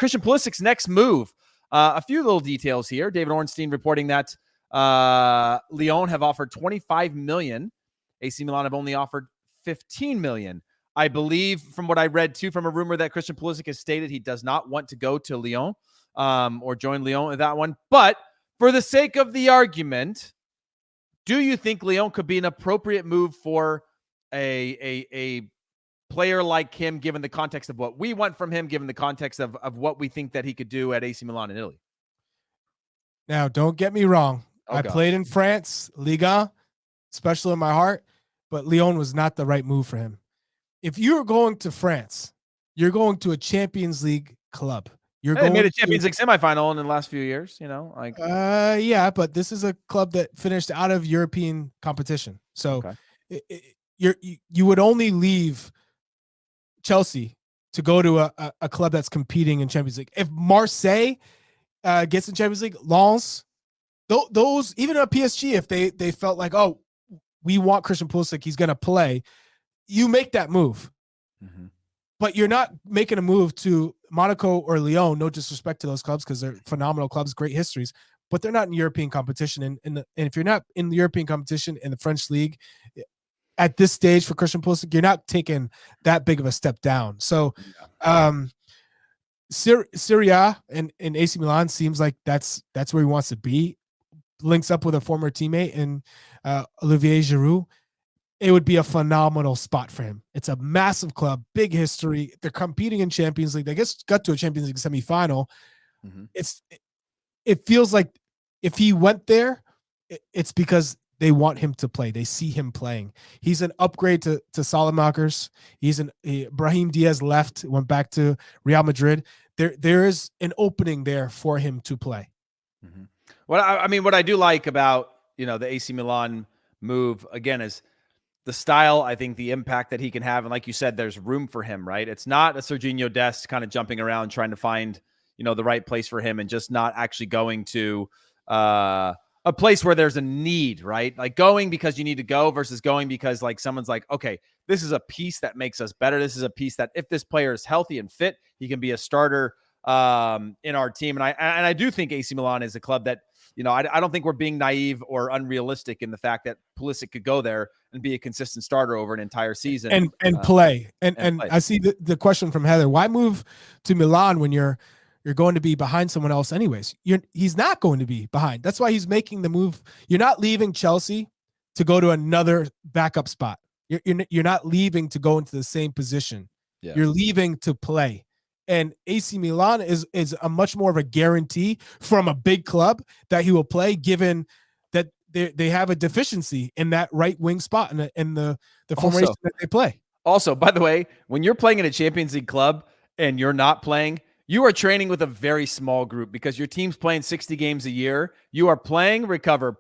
Christian Pulisic's next move. A few little details here. David Ornstein reporting that Lyon have offered 25 million. AC Milan have only offered 15 million. I believe from what I read too, from a rumor that Christian Pulisic has stated he does not want to go to Lyon or join Lyon in that one. But for the sake of the argument, do you think Lyon could be an appropriate move for a player like him, given the context of what we want from him, given the context of what we think that he could do at AC Milan in Italy? Now, don't get me wrong. I played in France, Liga, special in my heart, but Lyon was not the right move for him. If you're going to France, you're going to a Champions League club. They made a Champions League semifinal in the last few years, yeah, but this is a club that finished out of European competition. So you would only leave Chelsea to go to a club that's competing in Champions League. If Marseille gets in Champions League, Lens, those, even at PSG, if they felt like, oh, we want Christian Pulisic, he's going to play, you make that move. Mm-hmm. But you're not making a move to Monaco or Lyon, no disrespect to those clubs because they're phenomenal clubs, great histories, but they're not in European competition. And if you're not in the European competition in the French league at this stage for Christian Pulisic, you're not taking that big of a step down. So Serie A and AC Milan seems like that's where he wants to be. Links up with a former teammate in Olivier Giroud. It would be a phenomenal spot for him. It's a massive club, big history. They're competing in Champions League. They just got to a Champions League semifinal. Mm-hmm. It feels like if he went there, it's because they want him to play. They see him playing. He's an upgrade to Salamakers. Brahim Diaz left, went back to Real Madrid. There is an opening there for him to play. Mm-hmm. What I do like about the AC Milan move again is the style. I think the impact that he can have, and like you said, there's room for him, right? It's not a Serginho Dest kind of jumping around trying to find the right place for him, and just not actually going to a place where there's a need, right? Like going because you need to go versus going because like someone's like, okay, this is a piece that makes us better. This is a piece that if this player is healthy and fit, he can be a starter in our team. And I do think AC Milan is a club that, I don't think we're being naive or unrealistic in the fact that Pulisic could go there and be a consistent starter over an entire season and play. And play. I see the question from Heather: why move to Milan when you're going to be behind someone else anyways? He's not going to be behind. That's why he's making the move. You're not leaving Chelsea to go to another backup spot. You're not leaving to go into the same position. Yeah. You're leaving to play. And AC Milan is a much more of a guarantee from a big club that he will play, given that they have a deficiency in that right wing spot in the formation that they play. Also, by the way, when you're playing in a Champions League club and you're not playing, you are training with a very small group because your team's playing 60 games a year. You are playing, recover.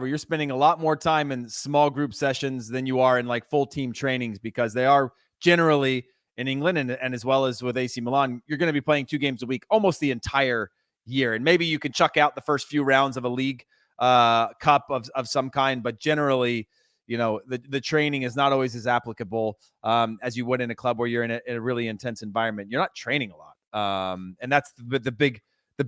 You're spending a lot more time in small group sessions than you are in like full team trainings, because they are generally in England and as well as with AC Milan, you're going to be playing 2 games a week almost the entire year. And maybe you can chuck out the first few rounds of a league cup of some kind, but generally, the training is not always as applicable as you would in a club where you're in a really intense environment. You're not training a lot. And that's the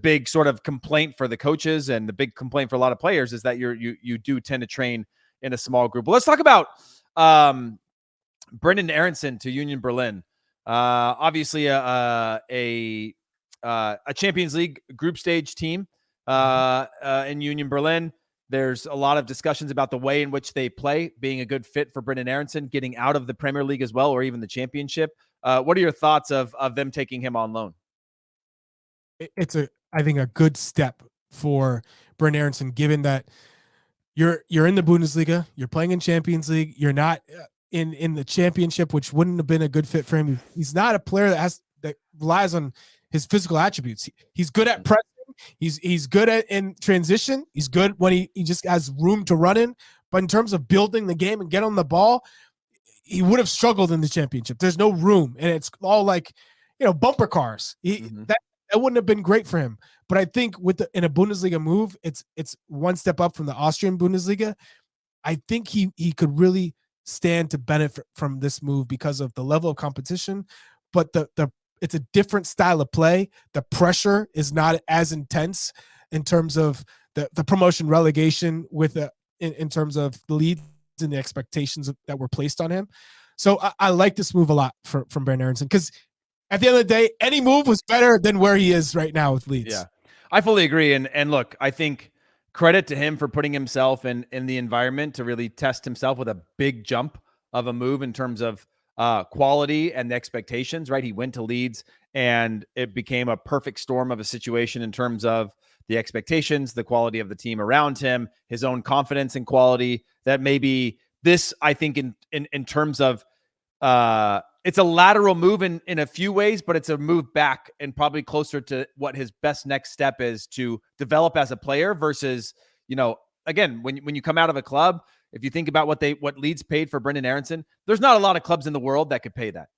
big sort of complaint for the coaches, and the big complaint for a lot of players is that you do tend to train in a small group. But let's talk about Brendan Aronson to Union Berlin. Obviously a Champions League group stage team in Union Berlin. There's a lot of discussions about the way in which they play being a good fit for Brendan Aronson, getting out of the Premier League as well, or even the Championship. What are your thoughts of them taking him on loan? It's I think a good step for Brendan Aronson, given that you're in the Bundesliga, you're playing in Champions League, you're not in the Championship, which wouldn't have been a good fit for him. He's not a player that relies on his physical attributes. He's good at pressing. He's good in transition. He's good when he just has room to run in. But in terms of building the game and get on the ball, he would have struggled in the Championship. There's no room, and it's all like bumper cars. That wouldn't have been great for him. But I think in a Bundesliga move, it's one step up from the Austrian Bundesliga. I think he could really stand to benefit from this move because of the level of competition, but the it's a different style of play. The pressure is not as intense in terms of the promotion relegation with in terms of the leads and the expectations that were placed on him. So I like this move a lot from Brenden Aaronson, because at the end of the day, any move was better than where he is right now with Leeds. Yeah, I fully agree. And look, I think credit to him for putting himself in the environment to really test himself with a big jump of a move in terms of quality and the expectations, right? He went to Leeds and it became a perfect storm of a situation in terms of the expectations, the quality of the team around him, his own confidence and quality. That maybe this, I think, in terms of it's a lateral move in a few ways, but it's a move back and probably closer to what his best next step is to develop as a player versus, again, when you come out of a club, if you think about what Leeds paid for Brenden Aaronson, there's not a lot of clubs in the world that could pay that.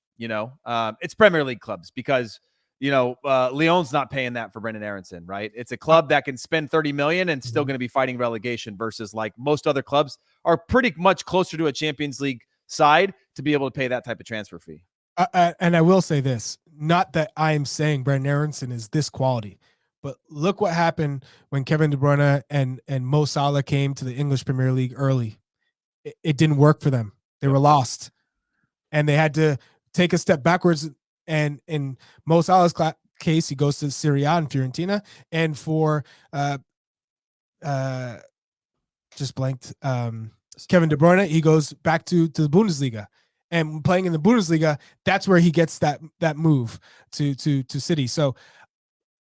It's Premier League clubs because Lyon's not paying that for Brenden Aaronson, right? It's a club that can spend 30 million and still going to be fighting relegation versus like most other clubs are pretty much closer to a Champions League side to be able to pay that type of transfer fee. And I will say this, not that I am saying Brenden Aaronson is this quality, but look what happened when Kevin De Bruyne and Mo Salah came to the English Premier League early. It didn't work for them. They were lost, and they had to take a step backwards. And in Mo Salah's case, he goes to Serie A and Fiorentina. And for just blanked, Kevin De Bruyne, he goes back to the Bundesliga. And playing in the Bundesliga, that's where he gets that move to City. So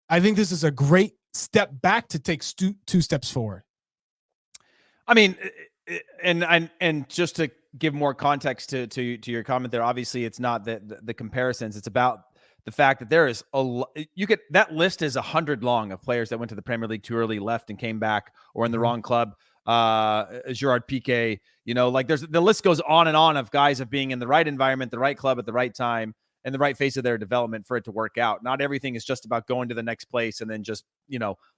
I think this is a great step back to take 2 steps forward. I mean, and just to give more context to your comment there, obviously it's not the comparisons. It's about the fact that there is that list is 100 long of players that went to the Premier League too early, left and came back, or in the wrong club. Gerard Piqué, the list goes on and on of guys of being in the right environment, the right club at the right time, and the right phase of their development for it to work out. Not everything is just about going to the next place and then just,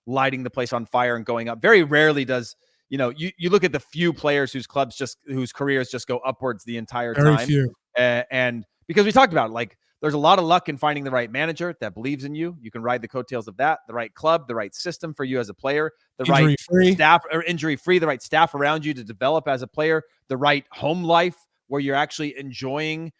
lighting the place on fire and going up. Very rarely does, you look at the few players whose careers just go upwards the entire time. Very few. And because we talked about it, like, there's a lot of luck in finding the right manager that believes in you. You can ride the coattails of that, the right club, the right system for you as a player, the right staff, or injury-free, the right staff around you to develop as a player, the right home life where you're actually enjoying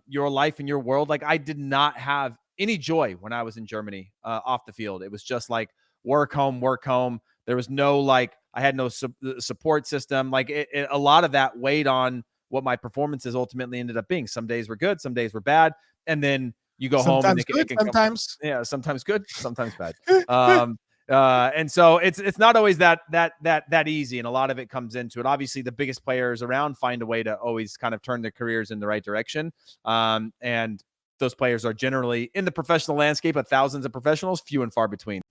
your life and your world. Like, I did not have any joy when I was in Germany off the field. It was just like work home. There was no, I had no support system. Like, a lot of that weighed on what my performances ultimately ended up being. Some days were good, some days were bad. And then you go home and sometimes good, sometimes bad. And so it's not always that easy. And a lot of it comes into it. Obviously, the biggest players around find a way to always kind of turn their careers in the right direction. And those players are generally in the professional landscape of thousands of professionals, few and far between.